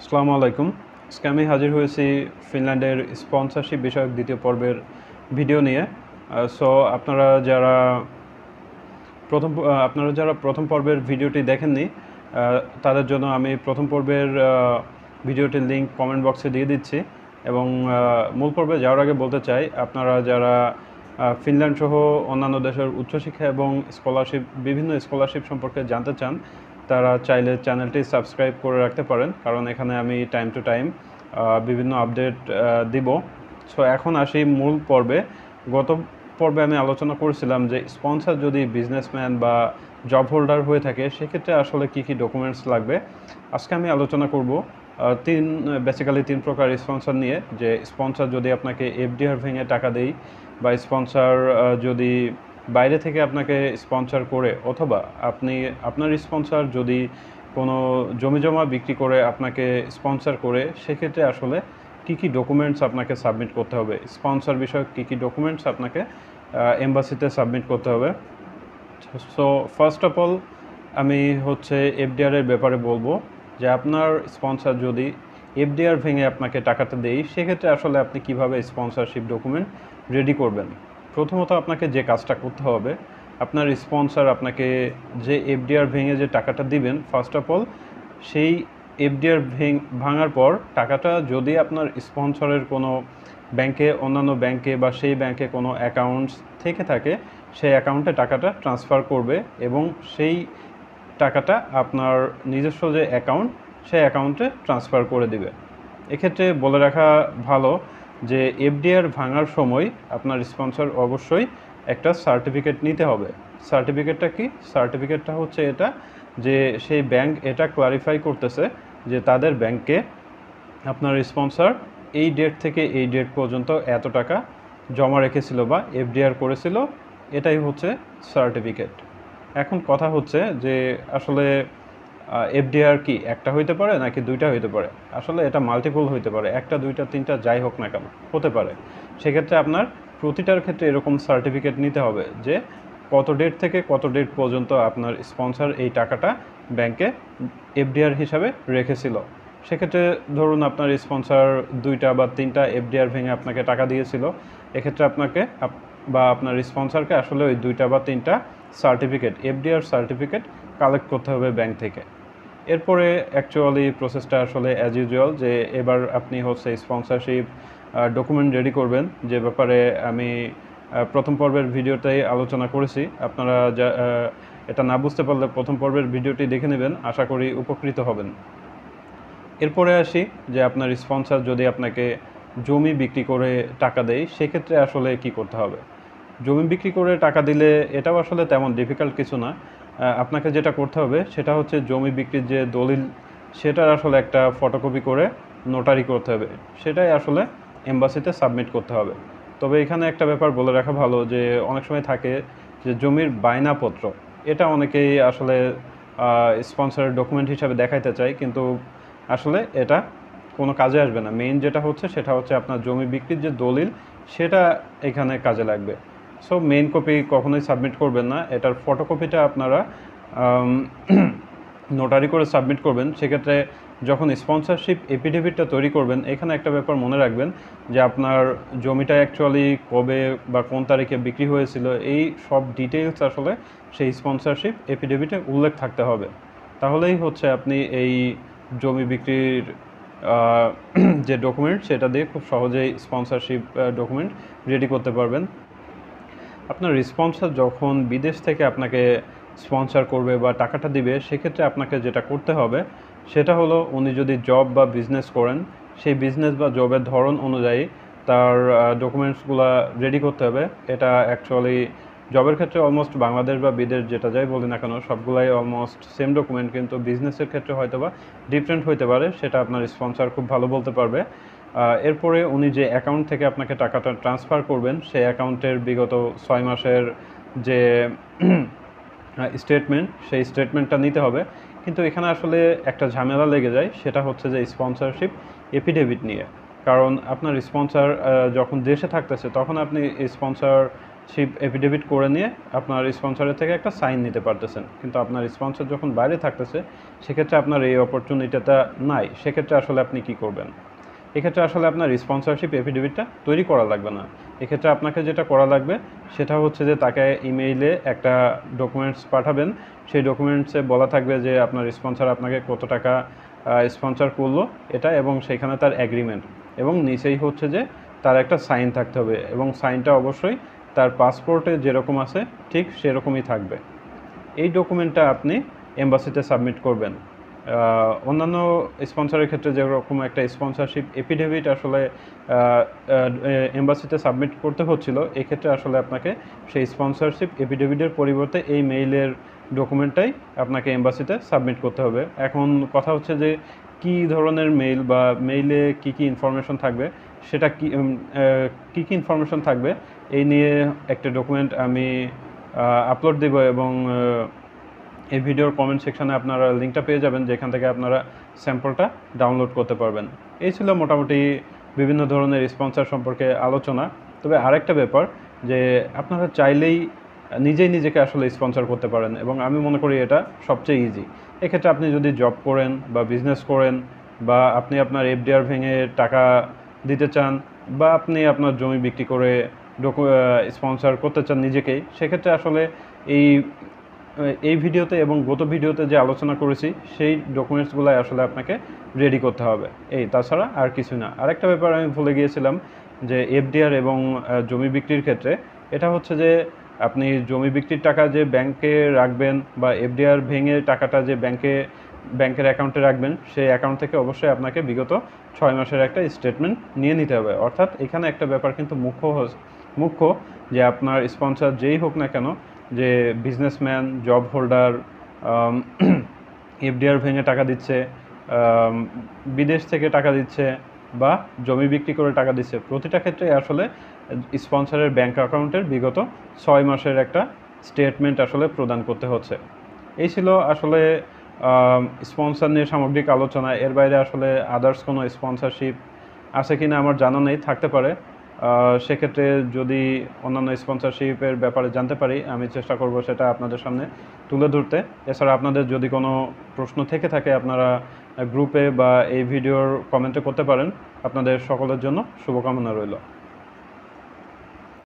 আসসালামু আলাইকুম। আজকে আমি হাজির হয়েছি ফিনল্যান্ডের স্পন্সরশিপ বিষয়ক দ্বিতীয় পর্বের ভিডিও নিয়ে। সো আপনারা যারা প্রথম পর্বের ভিডিওটি দেখেননি, তাদের জন্য আমি প্রথম পর্বের ভিডিওটির লিঙ্ক কমেন্ট বক্সে দিয়ে দিচ্ছি। এবং মূল পর্বে যাওয়ার আগে বলতে চাই, আপনারা যারা ফিনল্যান্ড সহ অন্যান্য দেশের উচ্চশিক্ষা এবং বিভিন্ন স্কলারশিপ সম্পর্কে জানতে চান, তারা চাইলে চ্যানেলটি সাবস্ক্রাইব করে রাখতে পারেন, কারণ এখানে আমি টাইম টু টাইম বিভিন্ন আপডেট দিব। সো এখন আসি মূল পর্বে। গত পর্বে আমি আলোচনা করেছিলাম যে স্পন্সর যদি বিজনেসম্যান বা জব হোল্ডার হয়ে থাকে, সেক্ষেত্রে আসলে কী কী ডকুমেন্টস লাগবে। আজকে আমি আলোচনা করব তিন প্রকার স্পন্সর নিয়ে। যে স্পন্সর যদি আপনাকে এফডিআর ভেঙে টাকা দেয়, বা স্পন্সর যদি বাইরে থেকে আপনাকে স্পন্সর করে, অথবা আপনার স্পন্সর যদি কোনো জমিজমা বিক্রি করে আপনাকে স্পন্সর করে, সেক্ষেত্রে আসলে কী কী ডকুমেন্টস আপনাকে সাবমিট করতে হবে, স্পন্সর বিষয়ক কী কী ডকুমেন্টস আপনাকে এম্বাসিতে সাবমিট করতে হবে। সো ফার্স্ট অফ অল আমি এফডিআরের ব্যাপারে বলবো যে আপনার স্পন্সর যদি এফডিআর ভেঙে আপনাকে টাকাটা দেয়, সেক্ষেত্রে আসলে আপনি কিভাবে স্পন্সরশিপ ডকুমেন্ট রেডি করবেন। প্রথমত আপনাকে যে কাজটা করতে হবে, আপনার স্পন্সর আপনাকে যে এফডিআর ভেঙে যে টাকাটা দিবেন, ফার্স্ট অফ অল সেই এফডিআর ভাঙার পর টাকাটা যদি আপনার স্পন্সরের কোনো ব্যাংকে, অন্যান্য ব্যাংকে বা সেই ব্যাংকে কোনো অ্যাকাউন্টস থেকে থাকে, সেই অ্যাকাউন্টে টাকাটা ট্রান্সফার করবে এবং সেই টাকাটা আপনার নিজস্ব যে অ্যাকাউন্ট, সেই অ্যাকাউন্টে ট্রান্সফার করে দিবে। এক্ষেত্রে বলে রাখা ভালো যে এফডিআর ভাঙার সময় আপনার স্পন্সর অবশ্যই একটা সার্টিফিকেট নিতে হবে। সার্টিফিকেটটা কি? সার্টিফিকেটটা হচ্ছে এটা যে সেই ব্যাংক এটা ক্লারিফাই করতেছে যে তাদের ব্যাংকে আপনার স্পন্সর এই ডেট থেকে এই ডেট পর্যন্ত এত টাকা জমা রেখেছিল বা এফডিআর করেছিল, এটাই হচ্ছে সার্টিফিকেট। এখন কথা হচ্ছে যে আসলে এফডিআর কি একটা হইতে পারে নাকি দুইটা হইতে পারে? আসলে এটা মাল্টিপল হইতে পারে, একটা, দুইটা, তিনটা, যাই হোক না কেন হতে পারে। সেক্ষেত্রে আপনার প্রতিটার ক্ষেত্রে এরকম সার্টিফিকেট নিতে হবে যে কত ডেট থেকে কত ডেট পর্যন্ত আপনার স্পন্সর এই টাকাটা ব্যাংকে এফডিআর হিসাবে রেখেছিল। সেক্ষেত্রে ধরুন আপনার স্পন্সর দুইটা বা তিনটা এফডিআর ভেঙে আপনাকে টাকা দিয়েছিল, এক্ষেত্রে আপনাকে বা আপনার স্পন্সরকে আসলে ওই দুইটা বা তিনটা সার্টিফিকেট, এফডিআর সার্টিফিকেট কালেক্ট করতে হবে ব্যাংক থেকে। এরপরে অ্যাকচুয়ালি প্রসেসটা আসলে অ্যাজ ইউজুয়াল, যে এবার আপনি স্পন্সরশিপ ডকুমেন্ট রেডি করবেন, যে ব্যাপারে আমি প্রথম পর্বের ভিডিওতেই আলোচনা করেছি। আপনারা এটা না বুঝতে পারলে প্রথম পর্বের ভিডিওটি দেখে নেবেন, আশা করি উপকৃত হবেন। এরপরে আসি যে আপনার স্পন্সর যদি আপনাকে জমি বিক্রি করে টাকা দেয়, সেক্ষেত্রে আসলে কি করতে হবে। জমি বিক্রি করে টাকা দিলে এটাও আসলে তেমন ডিফিকাল্ট কিছু না। আপনাকে যেটা করতে হবে সেটা হচ্ছে জমি বিক্রির যে দলিল, সেটার আসলে একটা ফটোকপি করে নোটারি করতে হবে, সেটাই আসলে এম্বাসিতে সাবমিট করতে হবে। তবে এখানে একটা ব্যাপার বলে রাখা ভালো, যে অনেক সময় থাকে যে জমির বায়নাপত্র, এটা অনেকেই আসলে স্পন্সরের ডকুমেন্ট হিসাবে দেখাইতে চায়, কিন্তু আসলে এটা কোনো কাজে আসবে না। মেইন যেটা সেটা হচ্ছে আপনার জমি বিক্রির যে দলিল, সেটা এখানে কাজে লাগবে। সো মেইন কপি কখনোই সাবমিট করবেন না, এটার ফটোকপিটা আপনারা নোটারি করে সাবমিট করবেন। সেক্ষেত্রে যখন স্পন্সরশিপ এফিডেভিটটা তৈরি করবেন, এখানে একটা ব্যাপার মনে রাখবেন যে আপনার জমিটা অ্যাকচুয়ালি কবে বা কোন তারিখে বিক্রি হয়েছিল, এই সব ডিটেইলস আসলে সেই স্পন্সরশিপ এফিডেভিটে উল্লেখ থাকতে হবে। তাহলেই আপনি এই জমি বিক্রির যে ডকুমেন্ট, সেটা দিয়ে খুব সহজেই স্পন্সরশিপ ডকুমেন্ট রেডি করতে পারবেন। আপনার স্পন্সর যখন বিদেশ থেকে আপনাকে স্পন্সর করবে বা টাকাটা দিবে, সেক্ষেত্রে আপনাকে যেটা করতে হবে সেটা হলো, উনি যদি জব বা বিজনেস করেন, সেই বিজনেস বা জবের ধরন অনুযায়ী তার ডকুমেন্টসগুলো রেডি করতে হবে। এটা অ্যাকচুয়ালি জবের ক্ষেত্রে অলমোস্ট বাংলাদেশ বা বিদেশ যেটা যাই বলি না কেন, সবগুলাই অলমোস্ট সেম ডকুমেন্ট, কিন্তু বিজনেসের ক্ষেত্রে হয়তো বা ডিফারেন্ট হইতে পারে, সেটা আপনার স্পন্সর খুব ভালো বলতে পারবে। এরপরে উনি যে অ্যাকাউন্ট থেকে আপনাকে টাকাটা ট্রান্সফার করবেন, সেই অ্যাকাউন্টের বিগত 6 মাসের যে স্টেটমেন্ট, সেই স্টেটমেন্টটা নিতে হবে। কিন্তু এখানে আসলে একটা ঝামেলা লেগে যায়, সেটা হচ্ছে যে স্পন্সরশিপ এফিডেভিট নিয়ে। কারণ আপনার স্পন্সর যখন দেশে থাকতেছে, তখন আপনি স্পন্সর স্পন্সরশিপ এফিডেভিট করে নিয়ে আপনার স্পন্সরের থেকে একটা সাইন নিতে পারতেছেন। কিন্তু আপনার স্পন্সর যখন বাইরে থাকতেছে সেক্ষেত্রে আপনার এই অপরচুনিটিটা নাই। সেক্ষেত্রে আসলে আপনি কি করবেন? এক্ষেত্রে আসলে আপনার স্পন্সরশিপ এফিডেভিটটা তৈরি করা লাগবে না। এক্ষেত্রে আপনাকে যেটা করা লাগবে সেটা হচ্ছে যে তাকে ইমেইলে একটা ডকুমেন্টস পাঠাবেন। সেই ডকুমেন্টসে বলা থাকবে যে আপনার স্পন্সর আপনাকে কত টাকা স্পন্সর করলো এটা, এবং সেখানে তার অ্যাগ্রিমেন্ট, এবং নিচেই হচ্ছে যে তার একটা সাইন থাকতে হবে, এবং সাইনটা অবশ্যই তার পাসপোর্টে যেরকম আছে ঠিক সেরকমই থাকবে। এই ডকুমেন্টটা আপনি এম্বাসিতে সাবমিট করবেন। অন্যান্য স্পন্সরের ক্ষেত্রে যেরকম একটা স্পন্সরশিপ এফিডেভিট আসলে এম্বাসিতে সাবমিট করতে হচ্ছিল, এক্ষেত্রে আসলে আপনাকে সেই স্পন্সরশিপ এফিডেভিটের পরিবর্তে এই মেইলের ডকুমেন্টটাই আপনাকে এম্বাসিতে সাবমিট করতে হবে। এখন কথা হচ্ছে যে কী ধরনের মেইল বা মেইলে কী কী ইনফরমেশন থাকবে, সেটা কী কী ইনফরমেশন থাকবে এই নিয়ে একটা ডকুমেন্ট আমি আপলোড দেব, এবং এই ভিডিওর কমেন্ট সেকশানে আপনারা লিঙ্কটা পেয়ে যাবেন, যেখান থেকে আপনারা স্যাম্পলটা ডাউনলোড করতে পারবেন। এই ছিল মোটামুটি বিভিন্ন ধরনের স্পন্সর সম্পর্কে আলোচনা। তবে আরেকটা ব্যাপার যে আপনারা চাইলেই নিজেই নিজেকে আসলে স্পন্সর করতে পারেন, এবং আমি মনে করি এটা সবচেয়ে ইজি। এক্ষেত্রে আপনি যদি জব করেন বা বিজনেস করেন, বা আপনি আপনার FDR ভেঙে টাকা দিতে চান, বা আপনি আপনার জমি বিক্রি করে স্পন্সর করতে চান নিজেকেই, সেক্ষেত্রে আসলে এই ভিডিওতে এবং গত ভিডিওতে যে আলোচনা করেছি সেই ডকুমেন্টসগুলাই আসলে আপনাকে রেডি করতে হবে, তাছাড়া আর কিছু না। আরেকটা ব্যাপার আমি ভুলে গিয়েছিলাম যে FDR এবং জমি বিক্রির ক্ষেত্রে এটা হচ্ছে যে আপনি জমি বিক্রির টাকা যে ব্যাংকে রাখবেন, বা FDR ভেঙে টাকাটা যে ব্যাংকের অ্যাকাউন্টে রাখবেন, সেই অ্যাকাউন্ট থেকে অবশ্যই আপনাকে বিগত 6 মাসের একটা স্টেটমেন্ট নিয়ে নিতে হবে। অর্থাৎ এখানে একটা ব্যাপার কিন্তু মুখ্য যে আপনার স্পন্সর যেই হোক না কেন, যে বিজনেসম্যান, জব হোল্ডার, FDR ভেঙে টাকা দিচ্ছে, বিদেশ থেকে টাকা দিচ্ছে, বা জমি বিক্রি করে টাকা দিচ্ছে, প্রতিটা ক্ষেত্রে আসলে স্পন্সরের ব্যাংক অ্যাকাউন্টের বিগত 6 মাসের একটা স্টেটমেন্ট আসলে প্রদান করতে হচ্ছে। এই ছিল আসলে স্পন্সর নিয়ে সামগ্রিক আলোচনা। এর বাইরে আসলে আদার্স কোনো স্পন্সরশিপ আছে কি না আমার জানা নেই, থাকতে পারে। সেক্ষেত্রে যদি অন্যান্য স্পন্সরশিপের ব্যাপারে জানতে পারি, আমি চেষ্টা করব সেটা আপনাদের সামনে তুলে ধরতে। এছাড়া আপনাদের যদি কোনো প্রশ্ন থেকে থাকে, আপনারা গ্রুপে বা এই ভিডিওর কমেন্টে করতে পারেন। আপনাদের সকলের জন্য শুভকামনা রইল।